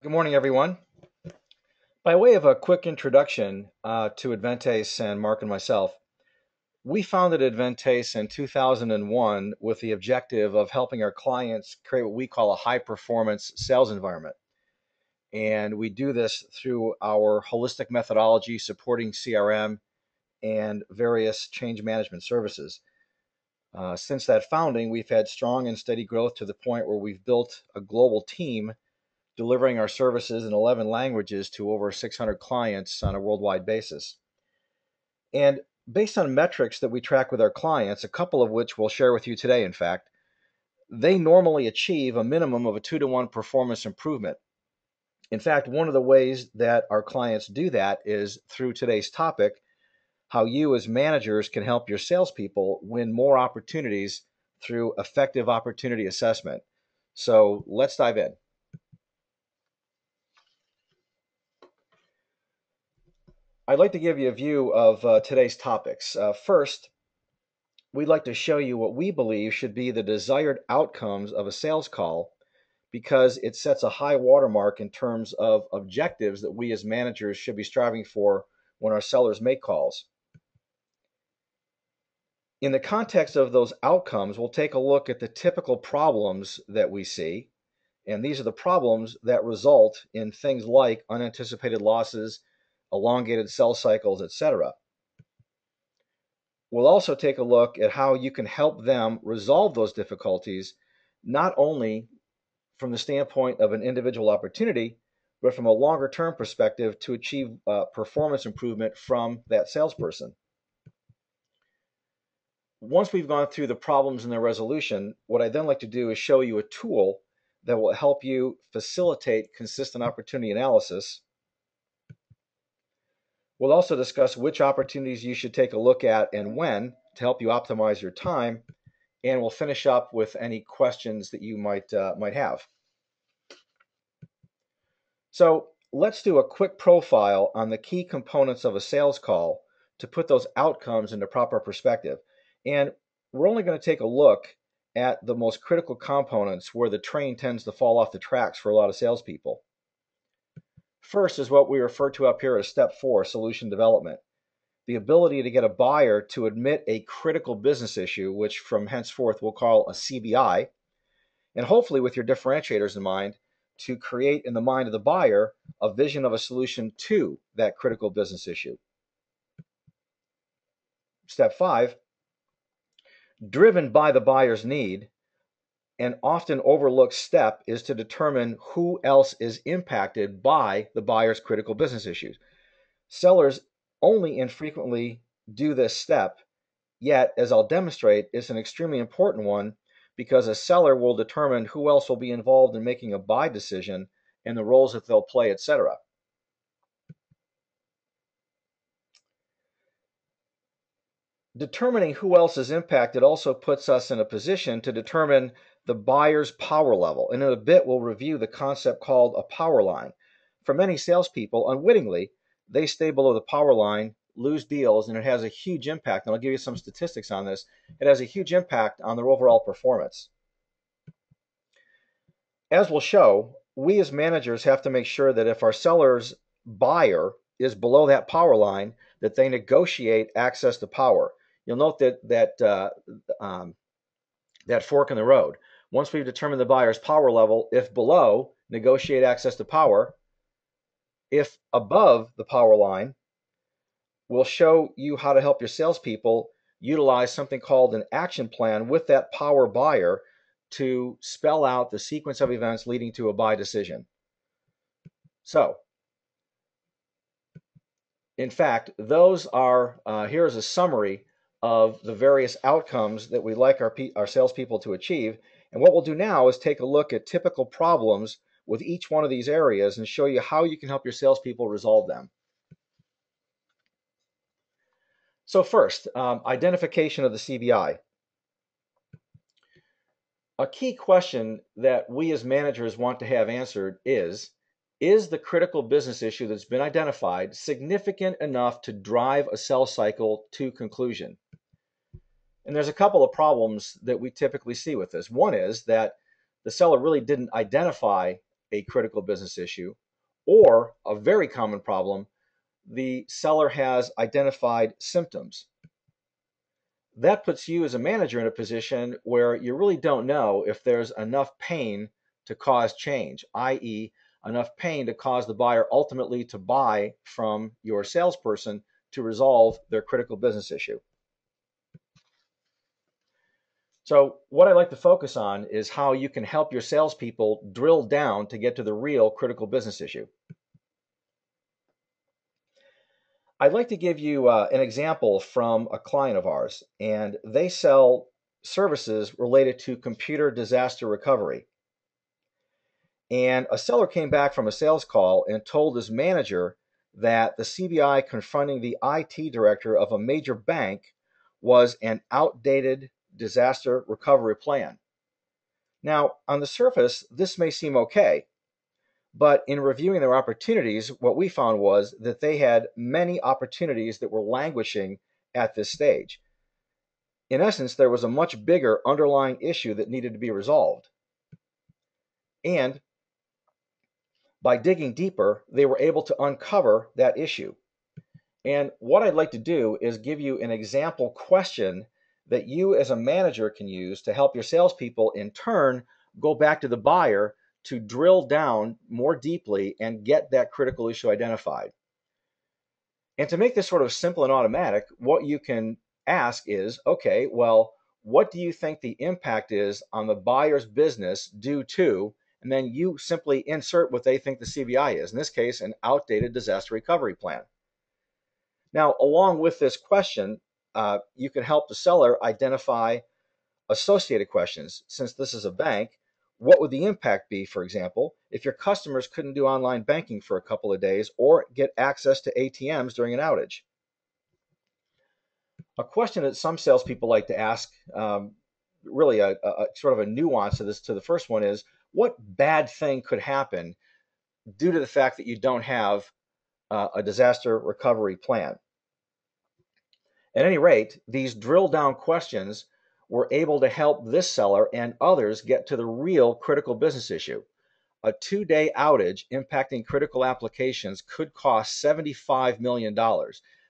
Good morning, everyone. By way of a quick introduction to Adventase and Mark and myself, we founded Adventase in 2001 with the objective of helping our clients create what we call a high performance sales environment. And we do this through our holistic methodology supporting CRM and various change management services. Since that founding, we've had strong and steady growth to the point where we've built a global team delivering our services in 11 languages to over 600 clients on a worldwide basis. And based on metrics that we track with our clients, a couple of which we'll share with you today, in fact, they normally achieve a minimum of a 2-to-1 performance improvement. In fact, one of the ways that our clients do that is through today's topic, how you as managers can help your salespeople win more opportunities through effective opportunity assessment. So let's dive in. I'd like to give you a view of today's topics. First, we'd like to show you what we believe should be the desired outcomes of a sales call because it sets a high watermark in terms of objectives that we as managers should be striving for when our sellers make calls. In the context of those outcomes, we'll take a look at the typical problems that we see, and these are the problems that result in things like unanticipated losses, elongated sales cycles, etc. We'll also take a look at how you can help them resolve those difficulties, not only from the standpoint of an individual opportunity, but from a longer term perspective to achieve performance improvement from that salesperson. Once we've gone through the problems and their resolution, what I then like to do is show you a tool that will help you facilitate consistent opportunity analysis. We'll also discuss which opportunities you should take a look at and when to help you optimize your time, and we'll finish up with any questions that you might have. So let's do a quick profile on the key components of a sales call to put those outcomes into proper perspective. And we're only going to take a look at the most critical components where the train tends to fall off the tracks for a lot of salespeople. First is what we refer to up here as step 4, solution development. The ability to get a buyer to admit a critical business issue, which from henceforth we'll call a CBI, and hopefully with your differentiators in mind, to create in the mind of the buyer a vision of a solution to that critical business issue. Step 5, driven by the buyer's need, an often overlooked step is to determine who else is impacted by the buyer's critical business issues. Sellers only infrequently do this step, yet, as I'll demonstrate, it's an extremely important one because a seller will determine who else will be involved in making a buy decision and the roles that they'll play, etc. Determining who else is impacted also puts us in a position to determine the buyer's power level. And in a bit, we'll review the concept called a power line. For many salespeople, unwittingly, they stay below the power line, lose deals, and it has a huge impact. And I'll give you some statistics on this. It has a huge impact on their overall performance. As we'll show, we as managers have to make sure that if our seller's buyer is below that power line, that they negotiate access to power. You'll note that fork in the road. Once we've determined the buyer's power level, if below, negotiate access to power. If above the power line, we'll show you how to help your salespeople utilize something called an action plan with that power buyer to spell out the sequence of events leading to a buy decision. So, in fact, those are, here's a summary of the various outcomes that we'd like our salespeople to achieve. And what we'll do now is take a look at typical problems with each one of these areas and show you how you can help your salespeople resolve them. So first, identification of the CBI. A key question that we as managers want to have answered is the critical business issue that's been identified significant enough to drive a sales cycle to conclusion? And there's a couple of problems that we typically see with this. One is that the seller really didn't identify a critical business issue, or a very common problem, the seller has identified symptoms. That puts you as a manager in a position where you really don't know if there's enough pain to cause change, i.e., enough pain to cause the buyer ultimately to buy from your salesperson to resolve their critical business issue. So what I like to focus on is how you can help your salespeople drill down to get to the real critical business issue. I'd like to give you an example from a client of ours, and they sell services related to computer disaster recovery. And a seller came back from a sales call and told his manager that the CBI confronting the IT director of a major bank was an outdated disaster recovery plan. Now, on the surface, this may seem okay, but in reviewing their opportunities, what we found was that they had many opportunities that were languishing at this stage. In essence, there was a much bigger underlying issue that needed to be resolved. And by digging deeper, they were able to uncover that issue. And what I'd like to do is give you an example question that you as a manager can use to help your salespeople in turn go back to the buyer to drill down more deeply and get that critical issue identified. And to make this sort of simple and automatic, what you can ask is, okay, well, what do you think the impact is on the buyer's business due to, and then you simply insert what they think the CBI is, in this case, an outdated disaster recovery plan. Now, along with this question, you can help the seller identify associated questions. Since this is a bank, what would the impact be, for example, if your customers couldn't do online banking for a couple of days or get access to ATMs during an outage? A question that some salespeople like to ask, really a sort of a nuance to this, to the first one, is what bad thing could happen due to the fact that you don't have a disaster recovery plan? At any rate, these drill down questions were able to help this seller and others get to the real critical business issue. A 2-day outage impacting critical applications could cost $75 million.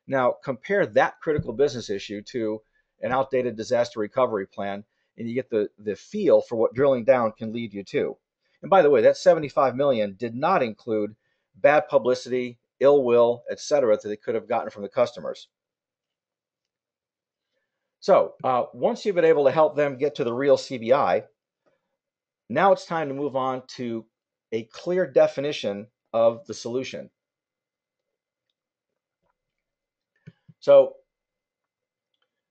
Now, compare that critical business issue to an outdated disaster recovery plan, and you get the feel for what drilling down can lead you to. And by the way, that $75 million did not include bad publicity, ill will, etc., that they could have gotten from the customers. So once you've been able to help them get to the real CBI, now it's time to move on to a clear definition of the solution. So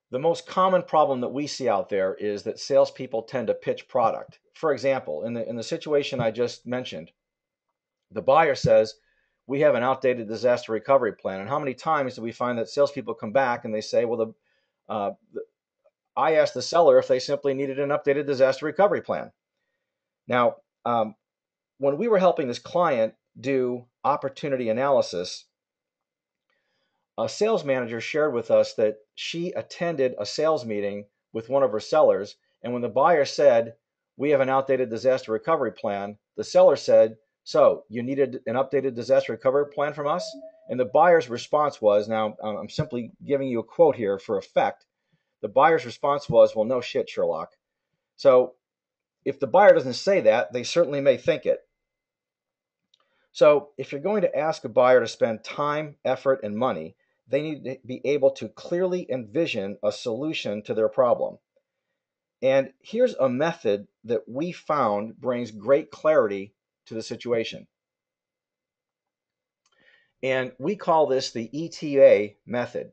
the most common problem that we see out there is that salespeople tend to pitch product. For example, in the situation I just mentioned, the buyer says, we have an outdated disaster recovery plan. And how many times do we find that salespeople come back and they say, well, I asked the seller if they simply needed an updated disaster recovery plan. Now, when we were helping this client do opportunity analysis, a sales manager shared with us that she attended a sales meeting with one of her sellers, and when the buyer said, we have an outdated disaster recovery plan, the seller said, so you needed an updated disaster recovery plan from us? And the buyer's response was, now I'm simply giving you a quote here for effect, the buyer's response was, well, no shit, Sherlock. So if the buyer doesn't say that, they certainly may think it. So if you're going to ask a buyer to spend time, effort, and money, they need to be able to clearly envision a solution to their problem. And here's a method that we found brings great clarity to the situation. And we call this the ETA method.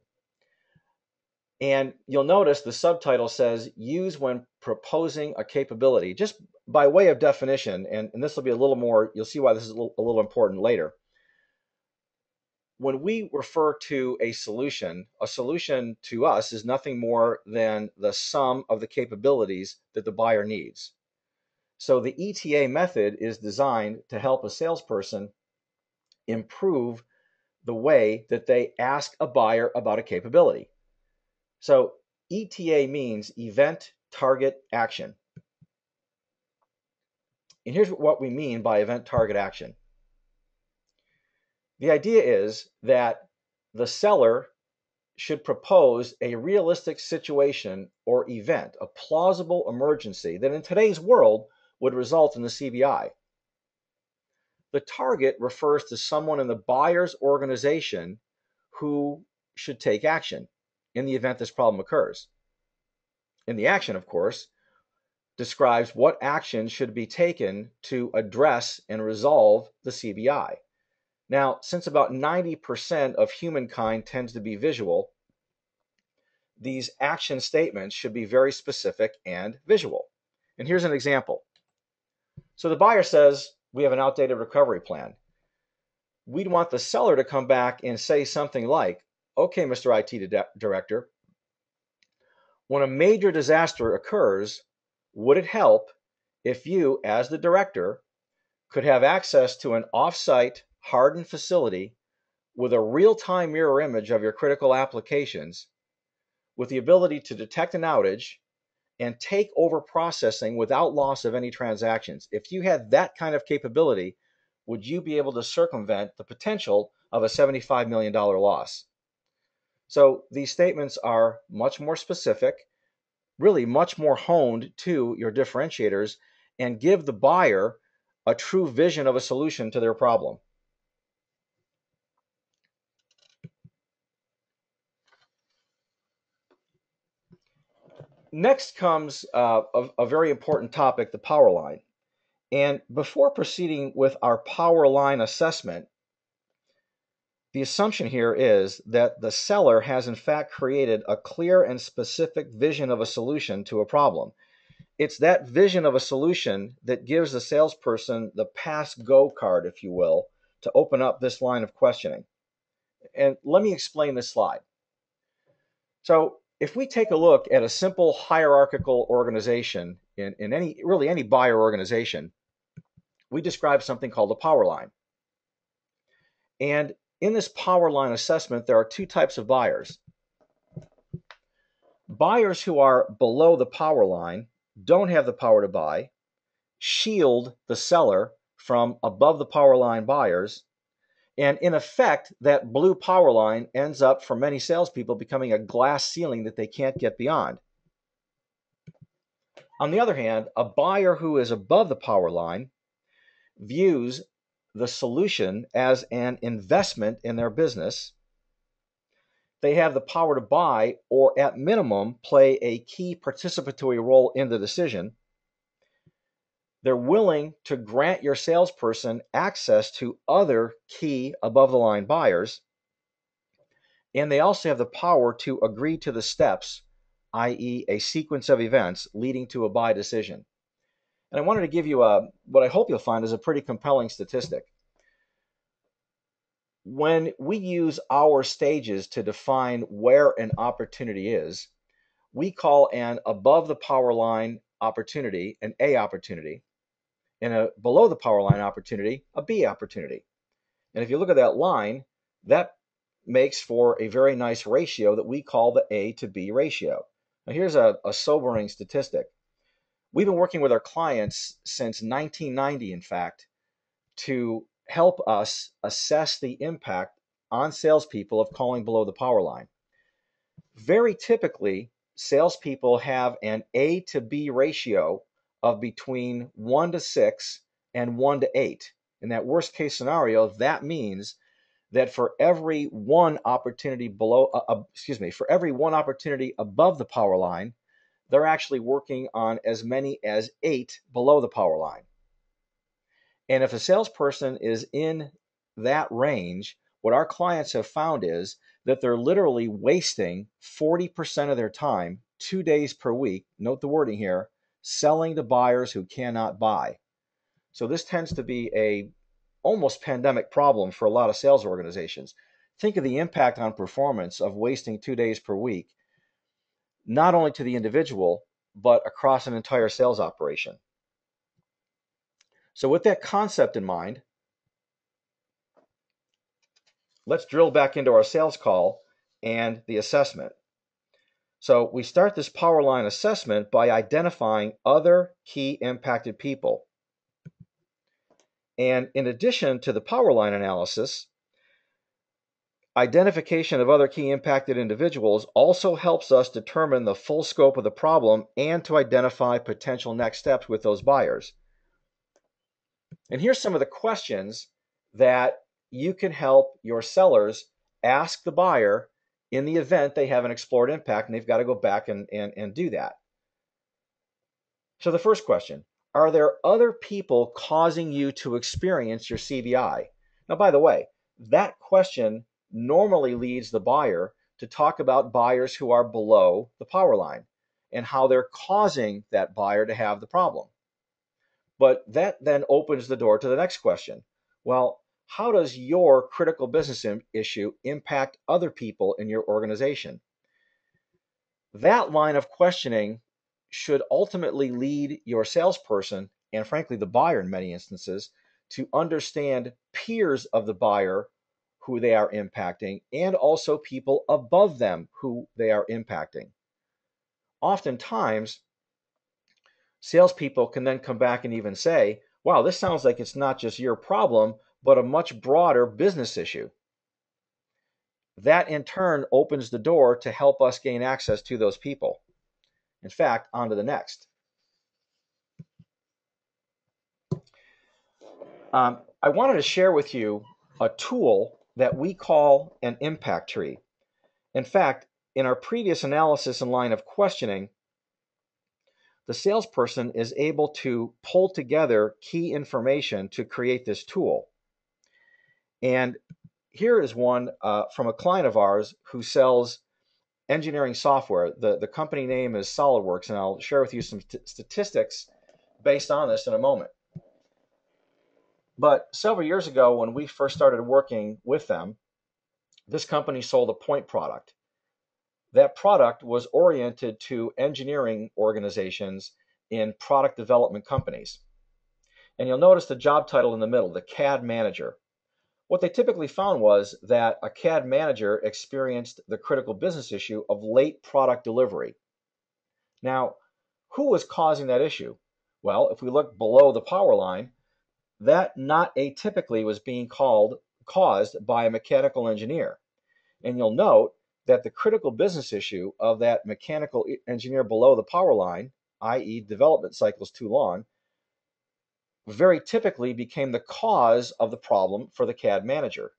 And you'll notice the subtitle says, use when proposing a capability. Just by way of definition, and this will be a little more, you'll see why this is a little important later. When we refer to a solution to us is nothing more than the sum of the capabilities that the buyer needs. So the ETA method is designed to help a salesperson improve the way that they ask a buyer about a capability. So ETA means event, target, action. And here's what we mean by event target action. The idea is that the seller should propose a realistic situation or event, a plausible emergency that in today's world would result in the CBI. The target refers to someone in the buyer's organization who should take action in the event this problem occurs. And the action, of course, describes what action should be taken to address and resolve the CBI. Now, since about 90% of humankind tends to be visual, these action statements should be very specific and visual. And here's an example. So the buyer says, we have an outdated recovery plan. We'd want the seller to come back and say something like, okay, Mr. IT Director, when a major disaster occurs, would it help if you, as the director, could have access to an off-site hardened facility with a real-time mirror image of your critical applications, with the ability to detect an outage and take over processing without loss of any transactions? If you had that kind of capability, would you be able to circumvent the potential of a $75 million loss? So these statements are much more specific, really much more honed to your differentiators, and give the buyer a true vision of a solution to their problem. Next comes a very important topic, the power line. And before proceeding with our power line assessment, the assumption here is that the seller has in fact created a clear and specific vision of a solution to a problem. It's that vision of a solution that gives the salesperson the pass-go card, if you will, to open up this line of questioning. And let me explain this slide. So if we take a look at a simple hierarchical organization in any buyer organization, we describe something called a power line. And in this power line assessment, there are two types of buyers. Buyers who are below the power line don't have the power to buy, shield the seller from above the power line buyers, and in effect, that blue power line ends up, for many salespeople, becoming a glass ceiling that they can't get beyond. On the other hand, a buyer who is above the power line views the solution as an investment in their business. They have the power to buy, or at minimum, play a key participatory role in the decision. They're willing to grant your salesperson access to other key above-the-line buyers, and they also have the power to agree to the steps, i.e. a sequence of events leading to a buy decision. And I wanted to give you what I hope you'll find is a pretty compelling statistic. When we use our stages to define where an opportunity is, we call an above the power line opportunity an A opportunity, and a below the power line opportunity a B opportunity. And if you look at that line, that makes for a very nice ratio that we call the A to B ratio. Now here's a sobering statistic. We've been working with our clients since 1990, in fact, to help us assess the impact on salespeople of calling below the power line. Very typically, salespeople have an A to B ratio of between 1 to 6 and 1 to 8. In that worst case scenario, that means that for every one opportunity for every one opportunity above the power line, they're actually working on as many as 8 below the power line. And if a salesperson is in that range, what our clients have found is that they're literally wasting 40% of their time, 2 days per week, note the wording here, selling to buyers who cannot buy. So this tends to be a almost pandemic problem for a lot of sales organizations. Think of the impact on performance of wasting 2 days per week, not only to the individual, but across an entire sales operation. So with that concept in mind, let's drill back into our sales call and the assessment. So we start this power line assessment by identifying other key impacted people. And in addition to the power line analysis, identification of other key impacted individuals also helps us determine the full scope of the problem and to identify potential next steps with those buyers. And here's some of the questions that you can help your sellers ask the buyer in the event they haven't explored impact and they've got to go back and do that. So the first question, are there other people causing you to experience your CBI? Now, by the way, that question normally leads the buyer to talk about buyers who are below the power line and how they're causing that buyer to have the problem. But that then opens the door to the next question. Well, how does your critical business issue impact other people in your organization? That line of questioning should ultimately lead your salesperson, and frankly the buyer in many instances, to understand peers of the buyer who they are impacting and also people above them who they are impacting. Oftentimes, salespeople can then come back and even say, wow, this sounds like it's not just your problem, but a much broader business issue. That in turn opens the door to help us gain access to those people. In fact, on to the next. I wanted to share with you a tool that we call an impact tree. In fact, in our previous analysis and line of questioning, the salesperson is able to pull together key information to create this tool. And here is one from a client of ours who sells engineering software. The company name is SolidWorks, and I'll share with you some statistics based on this in a moment. But several years ago, when we first started working with them, this company sold a point product. That product was oriented to engineering organizations in product development companies. And you'll notice the job title in the middle, the CAD manager. What they typically found was that a CAD manager experienced the critical business issue of late product delivery. Now, who was causing that issue? Well, if we look below the power line, that not atypically was being caused by a mechanical engineer. And you'll note that the critical business issue of that mechanical engineer below the power line, i.e. development cycles too long, very typically became the cause of the problem for the CAD manager.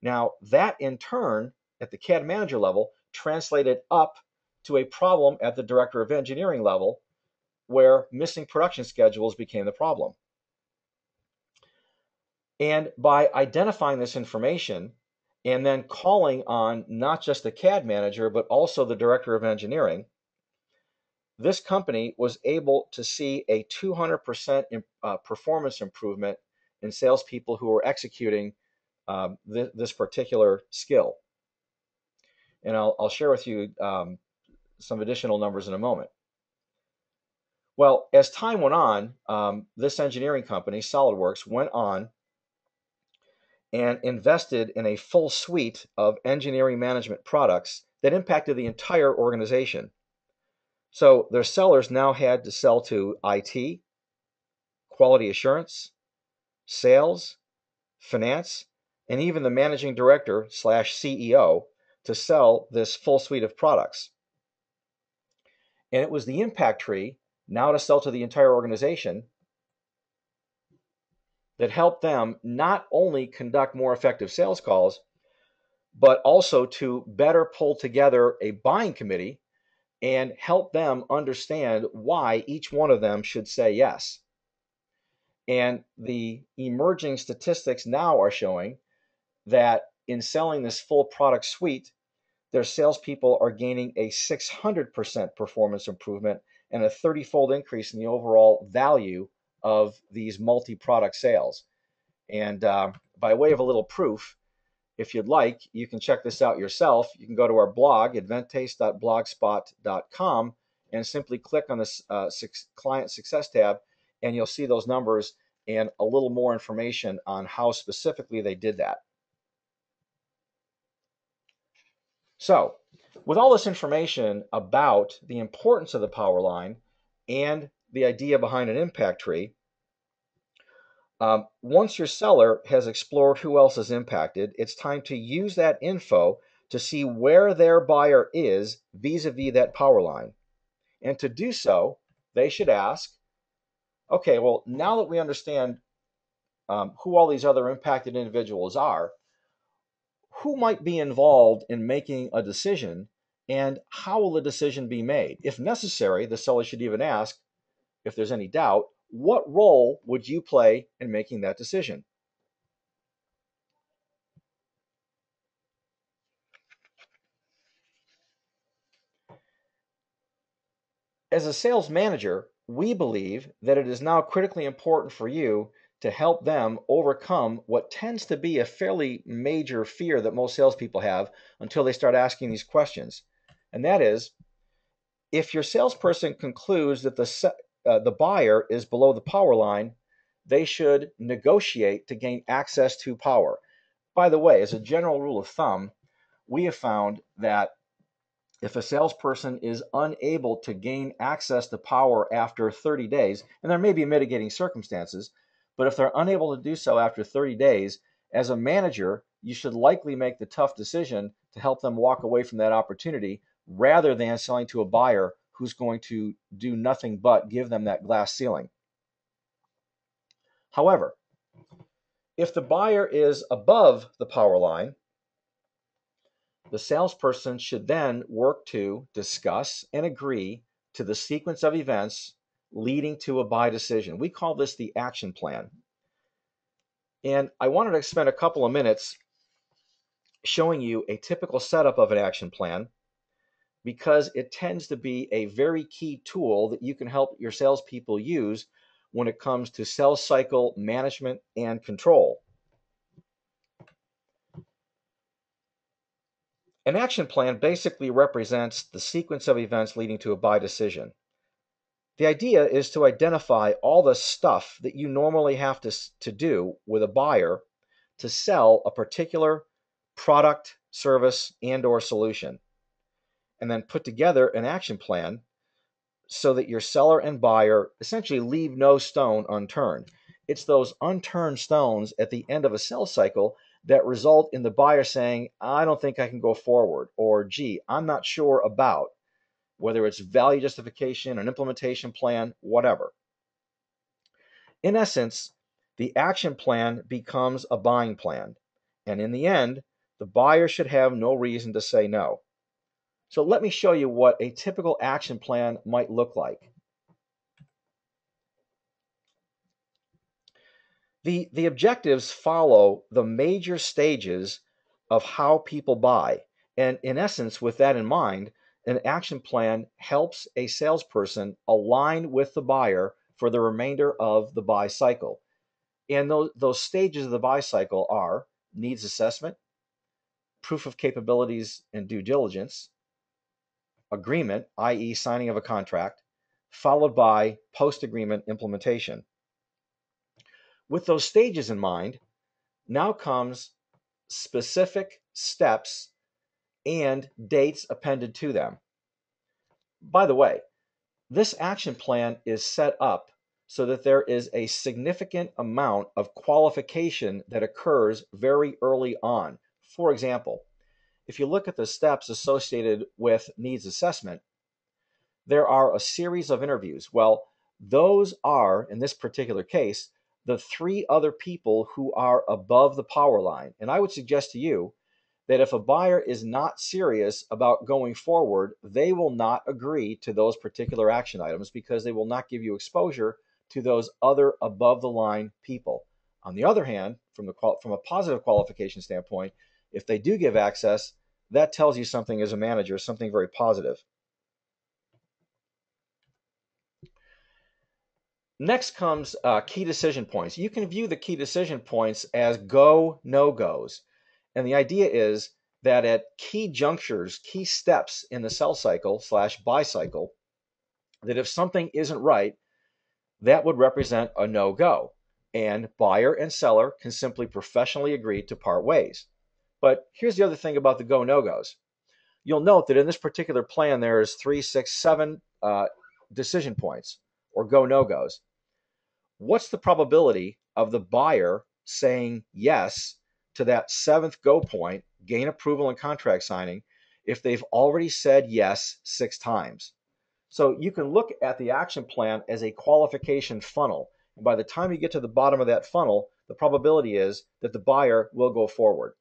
Now, that in turn, at the CAD manager level, translated up to a problem at the director of engineering level, where missing production schedules became the problem. And by identifying this information and then calling on not just the CAD manager, but also the director of engineering, this company was able to see a 200% performance improvement in salespeople who were executing this particular skill. And I'll share with you some additional numbers in a moment. Well, as time went on, this engineering company, SolidWorks, went on and invested in a full suite of engineering management products that impacted the entire organization. So their sellers now had to sell to IT, quality assurance, sales, finance, and even the managing director / CEO to sell this full suite of products. And it was the impact tree, now to sell to the entire organization, that helped them not only conduct more effective sales calls, but also to better pull together a buying committee and help them understand why each one of them should say yes. And the emerging statistics now are showing that in selling this full product suite, their salespeople are gaining a 600% performance improvement and a 30-fold increase in the overall value of these multi-product sales. And by way of a little proof, if you'd like, you can check this out yourself. You can go to our blog, adventase.blogspot.com, and simply click on this Client Success tab, and you'll see those numbers and a little more information on how specifically they did that. So, with all this information about the importance of the power line and the idea behind an impact tree, Once your seller has explored who else is impacted, it's time to use that info to see where their buyer is vis-a-vis that power line. And to do so, they should ask, okay, well, now that we understand who all these other impacted individuals are, who might be involved in making a decision, and how will the decision be made? If necessary, the seller should even ask, if there's any doubt, what role would you play in making that decision? As a sales manager, we believe that it is now critically important for you to help them overcome what tends to be a fairly major fear that most salespeople have until they start asking these questions. And that is, if your salesperson concludes that the buyer is below the power line, they should negotiate to gain access to power. By the way, as a general rule of thumb, we have found that if a salesperson is unable to gain access to power after 30 days, and there may be mitigating circumstances, but if they're unable to do so after 30 days, as a manager, you should likely make the tough decision to help them walk away from that opportunity rather than selling to a buyer who's going to do nothing but give them that glass ceiling. However, if the buyer is above the power line, the salesperson should then work to discuss and agree to the sequence of events leading to a buy decision. We call this the action plan. And I wanted to spend a couple of minutes showing you a typical setup of an action plan because it tends to be a very key tool that you can help your salespeople use when it comes to sales cycle management and control. An action plan basically represents the sequence of events leading to a buy decision. The idea is to identify all the stuff that you normally have to do with a buyer to sell a particular product, service, and/or solution, and then put together an action plan so that your seller and buyer essentially leave no stone unturned. It's those unturned stones at the end of a sales cycle that result in the buyer saying, I don't think I can go forward, or gee, I'm not sure about, whether it's value justification, an implementation plan, whatever. In essence, the action plan becomes a buying plan. And in the end, the buyer should have no reason to say no. So let me show you what a typical action plan might look like. The objectives follow the major stages of how people buy. And in essence, with that in mind, an action plan helps a salesperson align with the buyer for the remainder of the buy cycle. And those stages of the buy cycle are needs assessment, proof of capabilities and due diligence, agreement, i.e., signing of a contract, followed by post agreement implementation. With those stages in mind, now comes specific steps and dates appended to them. By the way, this action plan is set up so that there is a significant amount of qualification that occurs very early on. For example, if you look at the steps associated with needs assessment, there are a series of interviews. Well, those are, in this particular case, the three other people who are above the power line. And I would suggest to you that if a buyer is not serious about going forward, they will not agree to those particular action items because they will not give you exposure to those other above the line people. On the other hand, from a positive qualification standpoint, if they do give access, that tells you something as a manager, something very positive. Next comes key decision points. You can view the key decision points as go, no-goes. And the idea is that at key junctures, key steps in the sell cycle / buy cycle, that if something isn't right, that would represent a no-go. And buyer and seller can simply professionally agree to part ways. But here's the other thing about the go, no-goes. You'll note that in this particular plan, there's 3, 6, 7 decision points or go, no-goes. what's the probability of the buyer saying yes to that seventh go point, gain approval and contract signing, if they've already said yes 6 times? So you can look at the action plan as a qualification funnel. And by the time you get to the bottom of that funnel, the probability is that the buyer will go forward.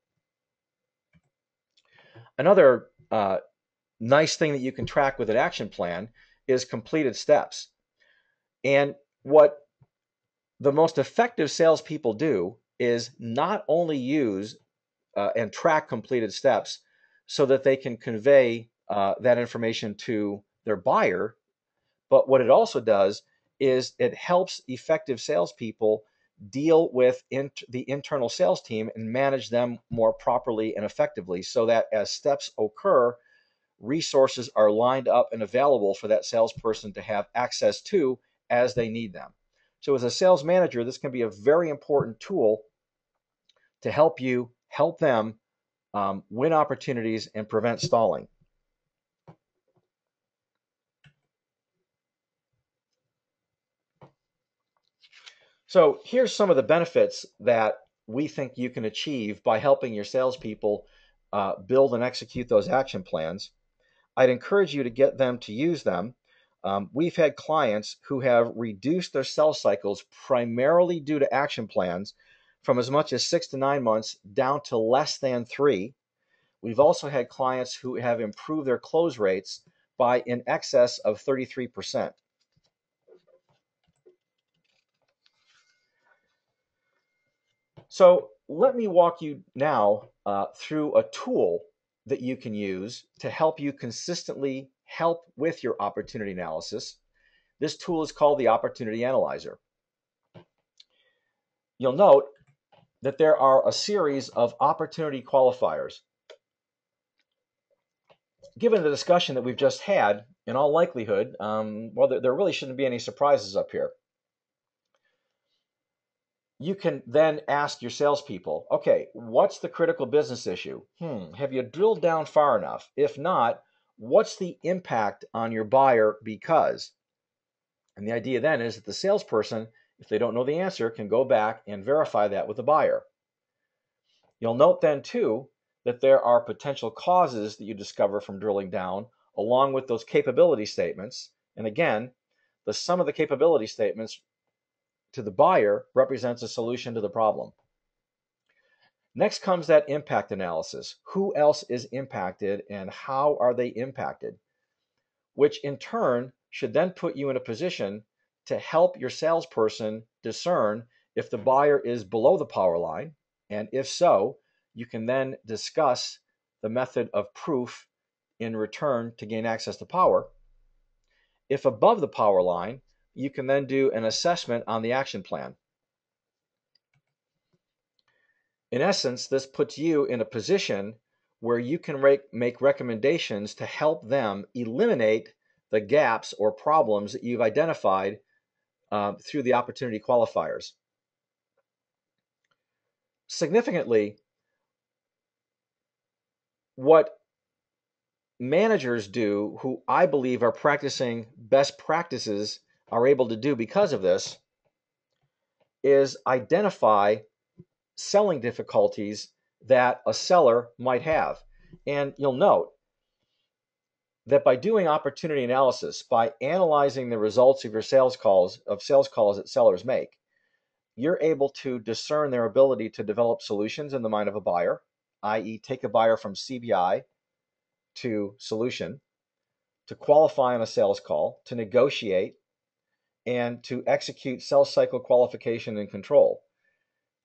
Another nice thing that you can track with an action plan is completed steps. And what the most effective salespeople do is not only use and track completed steps so that they can convey that information to their buyer, but what it also does is it helps effective salespeople deal with the internal sales team and manage them more properly and effectively, so that as steps occur, resources are lined up and available for that salesperson to have access to as they need them. So as a sales manager, this can be a very important tool to help them win opportunities and prevent stalling. So here's some of the benefits that we think you can achieve by helping your salespeople build and execute those action plans. I'd encourage you to get them to use them. We've had clients who have reduced their sales cycles primarily due to action plans from as much as 6 to 9 months down to less than 3. We've also had clients who have improved their close rates by in excess of 33%. So let me walk you now through a tool that you can use to help you consistently help with your opportunity analysis. This tool is called the Opportunity Analyzer. You'll note that there are a series of opportunity qualifiers. Given the discussion that we've just had, in all likelihood, there really shouldn't be any surprises up here. You can then ask your salespeople, okay, what's the critical business issue? Have you drilled down far enough? If not, what's the impact on your buyer because? And the idea then is that the salesperson, if they don't know the answer, can go back and verify that with the buyer. You'll note then too that there are potential causes that you discover from drilling down, along with those capability statements. And again, the sum of the capability statements to the buyer represents a solution to the problem. Next comes that impact analysis. Who else is impacted and how are they impacted? Which in turn should then put you in a position to help your salesperson discern if the buyer is below the power line, and if so, you can then discuss the method of proof in return to gain access to power. If above the power line, you can then do an assessment on the action plan. In essence, this puts you in a position where you can make recommendations to help them eliminate the gaps or problems that you've identified through the opportunity qualifiers. Significantly, what managers do who I believe are practicing best practices are able to do because of this is identify selling difficulties that a seller might have. And you'll note that by doing opportunity analysis, by analyzing the results of your sales calls that sellers make, you're able to discern their ability to develop solutions in the mind of a buyer, i.e., take a buyer from CBI to solution, to qualify on a sales call, to negotiate, and to execute sales cycle qualification and control.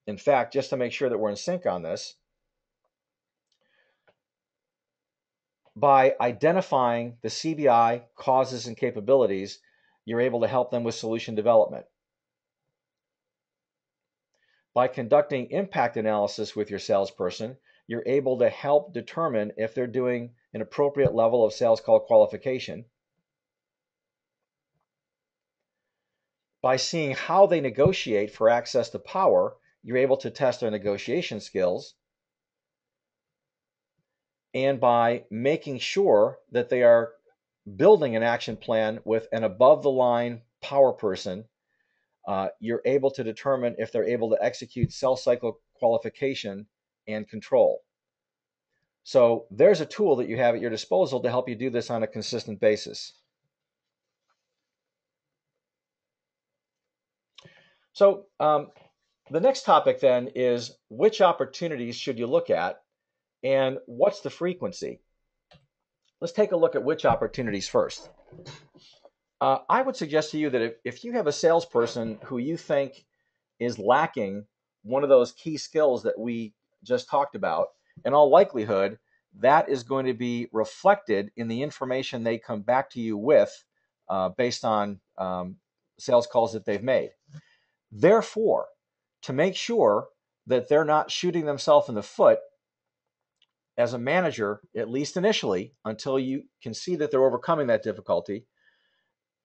In fact, just to make sure that we're in sync on this, by identifying the CBI causes and capabilities, you're able to help them with solution development. By conducting impact analysis with your salesperson, you're able to help determine if they're doing an appropriate level of sales call qualification. By seeing how they negotiate for access to power, you're able to test their negotiation skills. And by making sure that they are building an action plan with an above-the-line power person, You're able to determine if they're able to execute sales cycle qualification and control. So there's a tool that you have at your disposal to help you do this on a consistent basis. So the next topic then is, which opportunities should you look at and what's the frequency? Let's take a look at which opportunities first. I would suggest to you that if you have a salesperson who you think is lacking one of those key skills that we just talked about, in all likelihood, that is going to be reflected in the information they come back to you with based on sales calls that they've made. Therefore, to make sure that they're not shooting themselves in the foot, as a manager, at least initially, until you can see that they're overcoming that difficulty,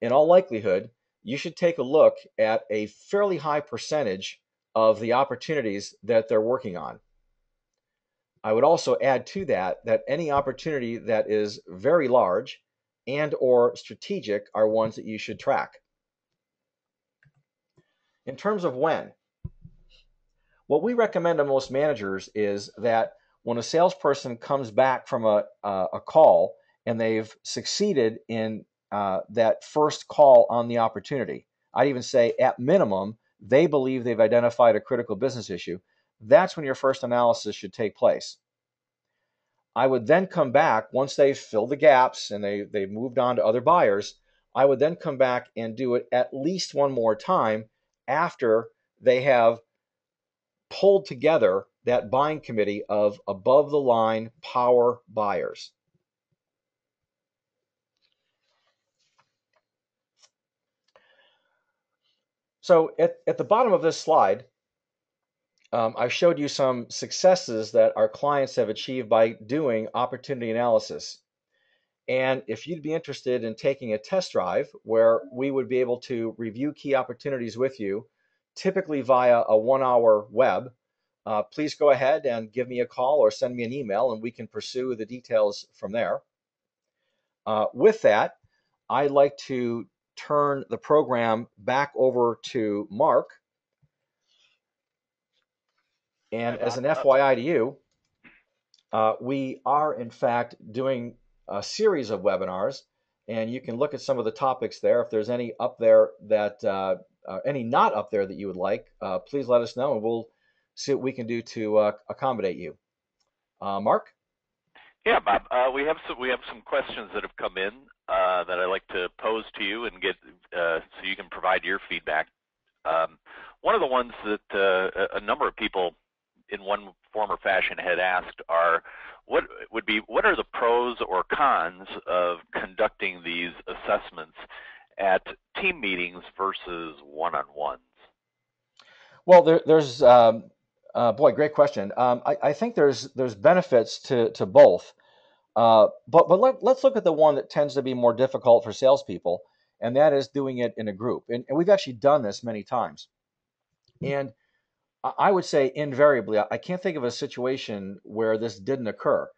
in all likelihood, you should take a look at a fairly high percentage of the opportunities that they're working on. I would also add to that any opportunity that is very large and or strategic are ones that you should track. In terms of when, what we recommend to most managers is that when a salesperson comes back from a call and they've succeeded in that first call on the opportunity, I'd even say at minimum, they believe they've identified a critical business issue. That's when your first analysis should take place. I would then come back once they've filled the gaps and they've moved on to other buyers. I would then come back and do it at least one more time after they have pulled together that buying committee of above the line power buyers. So at the bottom of this slide, I showed you some successes that our clients have achieved by doing opportunity analysis. And if you'd be interested in taking a test drive where we would be able to review key opportunities with you, typically via a 1-hour web, please go ahead and give me a call or send me an email and we can pursue the details from there. With that, I'd like to turn the program back over to Mark. And as an FYI to you, we are in fact doing a series of webinars, and you can look at some of the topics there. If there's any up there that any not up there that you would like, please let us know, and we'll see what we can do to accommodate you. Mark? Yeah, Bob. We have some questions that have come in that I'd like to pose to you and get so you can provide your feedback. One of the ones that a number of people in one form or fashion had asked are, what are the pros or cons of conducting these assessments at team meetings versus one-on-ones? Well, there's boy, great question. I think there's benefits to both, but let's look at the one that tends to be more difficult for salespeople, and that is doing it in a group. And we've actually done this many times. And I would say invariably, I can't think of a situation where this didn't occur.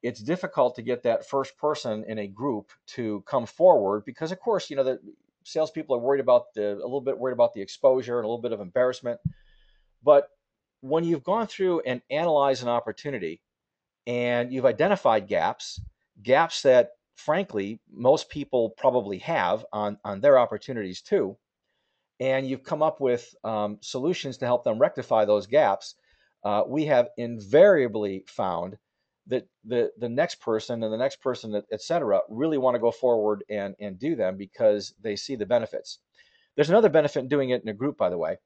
It's difficult to get that first person in a group to come forward because, of course, the salespeople are worried about a little bit worried about the exposure and a little bit of embarrassment. But when you've gone through and analyzed an opportunity and you've identified gaps that, frankly, most people probably have on their opportunities too, and you've come up with solutions to help them rectify those gaps, we have invariably found that the next person and the next person, et cetera, really want to go forward and do them because they see the benefits. There's another benefit in doing it in a group, by the way.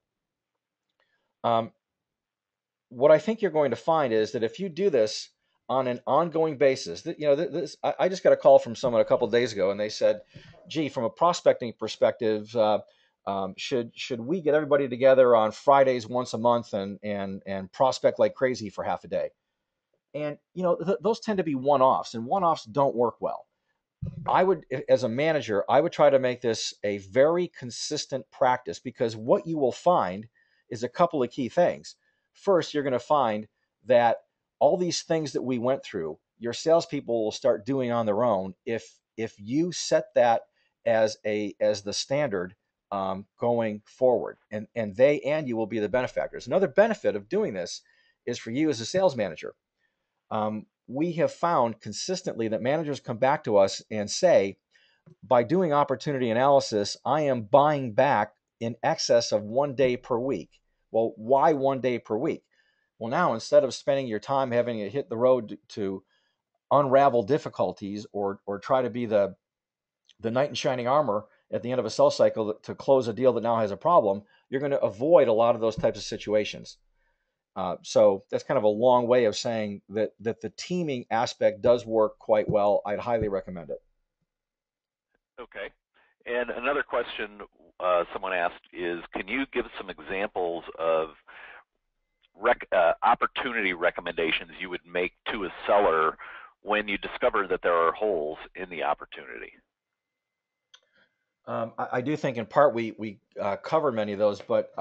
What I think you're going to find is that if you do this on an ongoing basis, I just got a call from someone a couple of days ago, and they said, "Gee, from a prospecting perspective, should we get everybody together on Fridays once a month and prospect like crazy for half a day?" And those tend to be one-offs, and one-offs don't work well. I would, as a manager, I would try to make this a very consistent practice, because what you will find is a couple of key things. First, you're going to find that all these things that we went through, your salespeople will start doing on their own if you set that as the standard going forward, and they and you will be the benefactors. Another benefit of doing this is for you as a sales manager. We have found consistently that managers come back to us and say, by doing opportunity analysis, I am buying back in excess of 1 day per week. Well, why 1 day per week? Well, now instead of spending your time having to hit the road to unravel difficulties or try to be the knight in shining armor at the end of a sales cycle to close a deal that now has a problem, you're going to avoid a lot of those types of situations. So that's kind of a long way of saying that the teaming aspect does work quite well. I'd highly recommend it. Okay. And another question someone asked is, can you give some examples of opportunity recommendations you would make to a seller when you discover that there are holes in the opportunity? I do think in part we covered many of those, but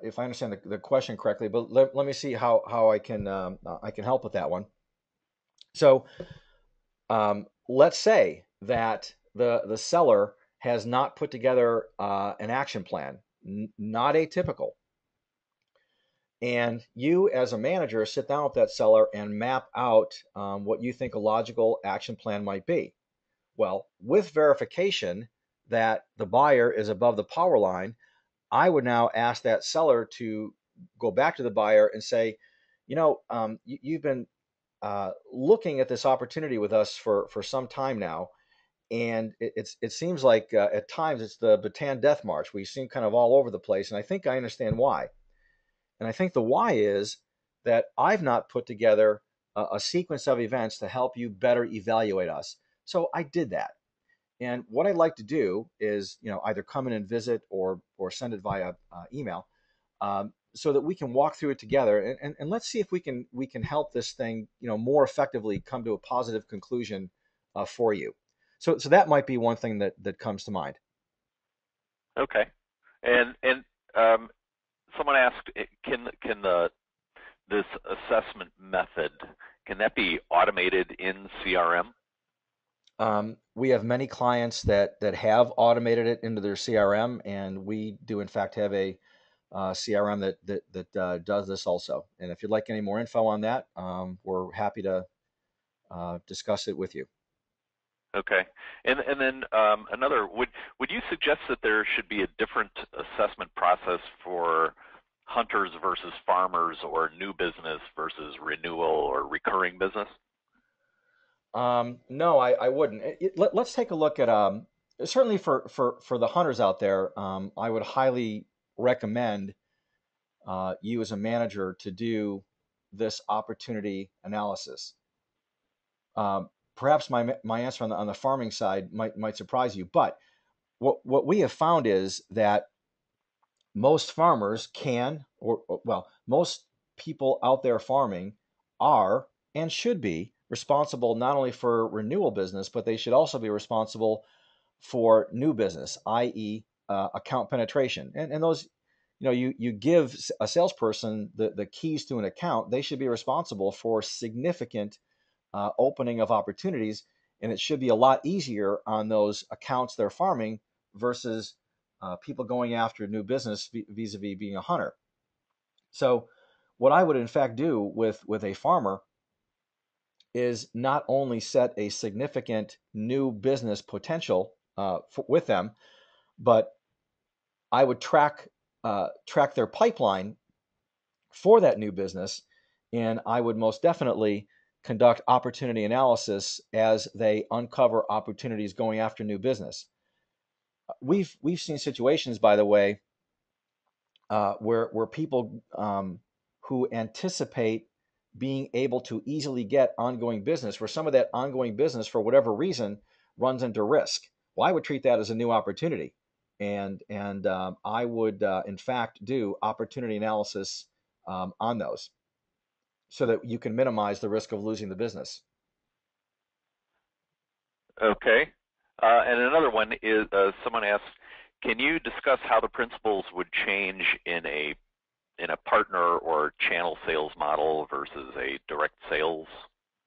if I understand the question correctly, but let me see how I can help with that one. So let's say that the seller has not put together an action plan, not atypical, and you as a manager sit down with that seller and map out what you think a logical action plan might be. Well, with verification that the buyer is above the power line, I would now ask that seller to go back to the buyer and say, you've been looking at this opportunity with us for some time now, and it seems like at times it's the Bataan Death March. We seem kind of all over the place, and I think I understand why. And I think the why is that I've not put together a sequence of events to help you better evaluate us. So I did that. And what I'd like to do is, either come in and visit or send it via email, so that we can walk through it together and let's see if we can help this thing, more effectively come to a positive conclusion for you. So that might be one thing that comes to mind. Okay. And someone asked, can this assessment method, can that be automated in CRM? We have many clients that have automated it into their CRM, and we do in fact have a CRM that does this also. And if you'd like any more info on that, we're happy to discuss it with you. Okay. And then another, would you suggest that there should be a different assessment process for hunters versus farmers, or new business versus renewal or recurring business? No, I wouldn't. Let's take a look at certainly for the hunters out there. I would highly recommend you as a manager to do this opportunity analysis. Perhaps my answer on the farming side might surprise you, but what we have found is that most farmers can, well, most people out there farming are and should be responsible not only for renewal business, but they should also be responsible for new business, i.e., account penetration. And those, you give a salesperson the keys to an account, they should be responsible for significant opening of opportunities, and it should be a lot easier on those accounts they're farming versus people going after new business vis-a-vis being a hunter. So what I would in fact do with a farmer is not only set a significant new business potential with them, but I would track their pipeline for that new business, and I would most definitely conduct opportunity analysis as they uncover opportunities going after new business. We've seen situations, by the way, where people who anticipate being able to easily get ongoing business, where some of that ongoing business, for whatever reason, runs into risk. Well, I would treat that as a new opportunity, and I would in fact do opportunity analysis on those, so that you can minimize the risk of losing the business. Okay. And another one is, someone asked, can you discuss how the principles would change in a partner or channel sales model versus a direct sales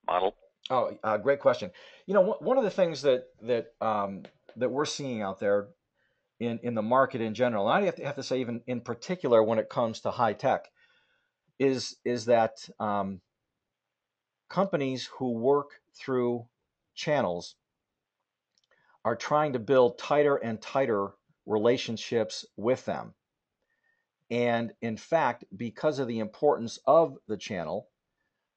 model? Oh, great question. One of the things that we're seeing out there in the market in general, and I have to say even in particular when it comes to high tech, is that companies who work through channels are trying to build tighter and tighter relationships with them. And in fact, because of the importance of the channel,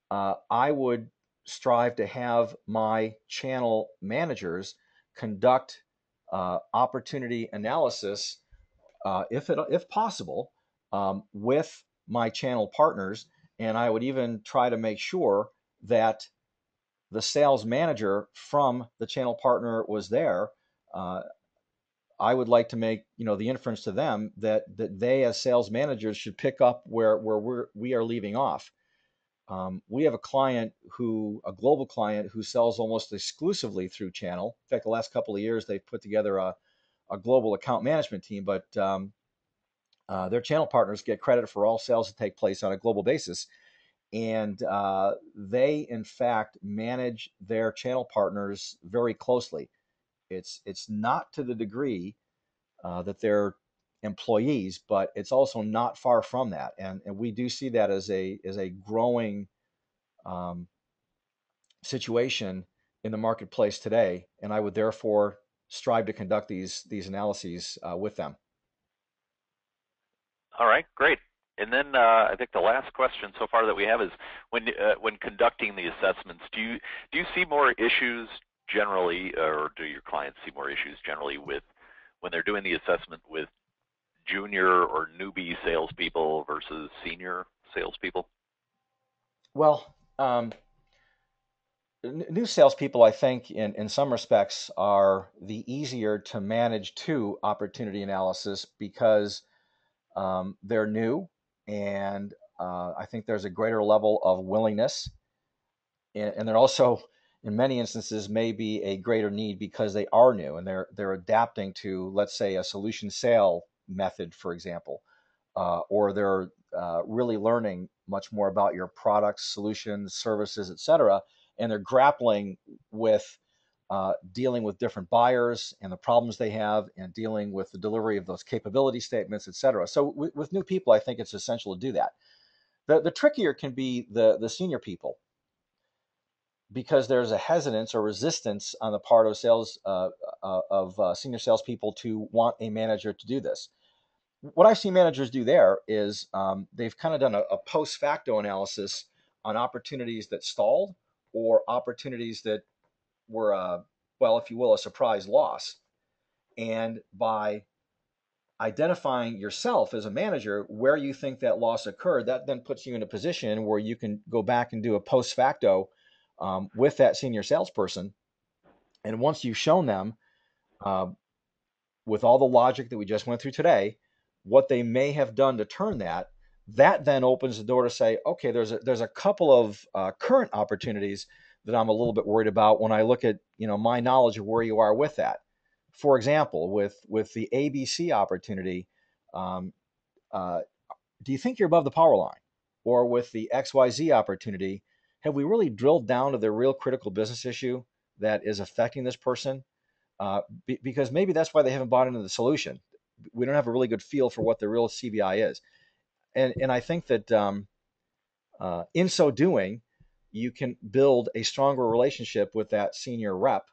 I would strive to have my channel managers conduct opportunity analysis, if possible, with my channel partners, and I would even try to make sure that the sales manager from the channel partner was there. Uh, I would like to make the inference to them that they as sales managers should pick up where we are leaving off. We have a global client who sells almost exclusively through channel. In fact, the last couple of years they've put together a global account management team, but their channel partners get credit for all sales that take place on a global basis. And they, in fact, manage their channel partners very closely. It's not to the degree that they're employees, but it's also not far from that. And we do see that as a growing um, situation in the marketplace today. And I would therefore strive to conduct these analyses with them. All right, great. And then I think the last question so far that we have is when conducting the assessments, do you see more issues generally, or do your clients see more issues generally with when they're doing the assessment with junior or newbie salespeople versus senior salespeople? Well, new salespeople, I think, in some respects, are the easier to manage to opportunity analysis because they're new, and I think there's a greater level of willingness, and there also, in many instances, may be a greater need because they are new and they're adapting to, let's say, a solution sale method, for example, or they're really learning much more about your products, solutions, services, etc., and they're grappling with dealing with different buyers and the problems they have, and dealing with the delivery of those capability statements, etc. So with new people, I think it's essential to do that. The trickier can be the senior people, because there's a hesitance or resistance on the part of senior salespeople to want a manager to do this. What I see managers do there is they've kind of done a post facto analysis on opportunities that stalled or opportunities that were, well, if you will, a surprise loss. And by identifying yourself as a manager where you think that loss occurred, that then puts you in a position where you can go back and do a post facto with that senior salesperson. And once you've shown them, uh, with all the logic that we just went through today, what they may have done to turn that, that then opens the door to say, okay, there's a couple of current opportunities that I'm a little bit worried about when I look at my knowledge of where you are with that. For example, with the ABC opportunity, um, uh, do you think you're above the power line? Or with the XYZ opportunity, have we really drilled down to the real critical business issue that is affecting this person? Because maybe that's why they haven't bought into the solution. We don't have a really good feel for what the real CBI is. And I think that in so doing, you can build a stronger relationship with that senior rep,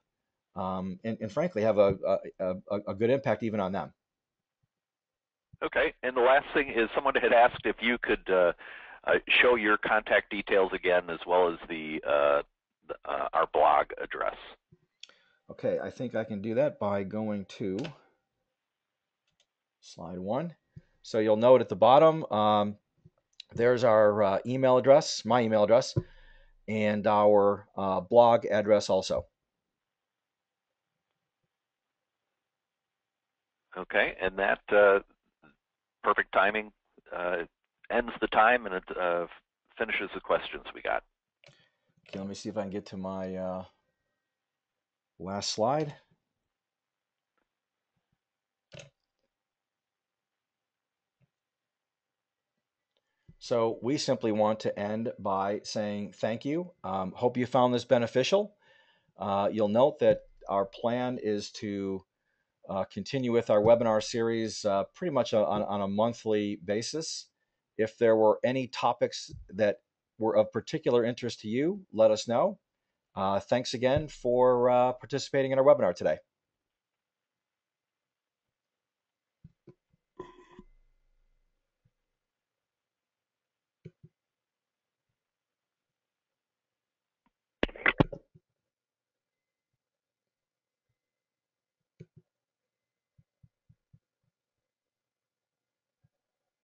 and frankly have a good impact even on them. Okay, and the last thing is someone had asked if you could show your contact details again, as well as our blog address. Okay, I think I can do that by going to slide 1. So you'll note at the bottom, there's our email address, my email address, and our blog address also. Okay, and that perfect timing ends the time, and it finishes the questions we got. Okay, let me see if I can get to my last slide. So we simply want to end by saying thank you. Hope you found this beneficial. You'll note that our plan is to continue with our webinar series pretty much on a monthly basis. If there were any topics that were of particular interest to you, let us know. Thanks again for participating in our webinar today.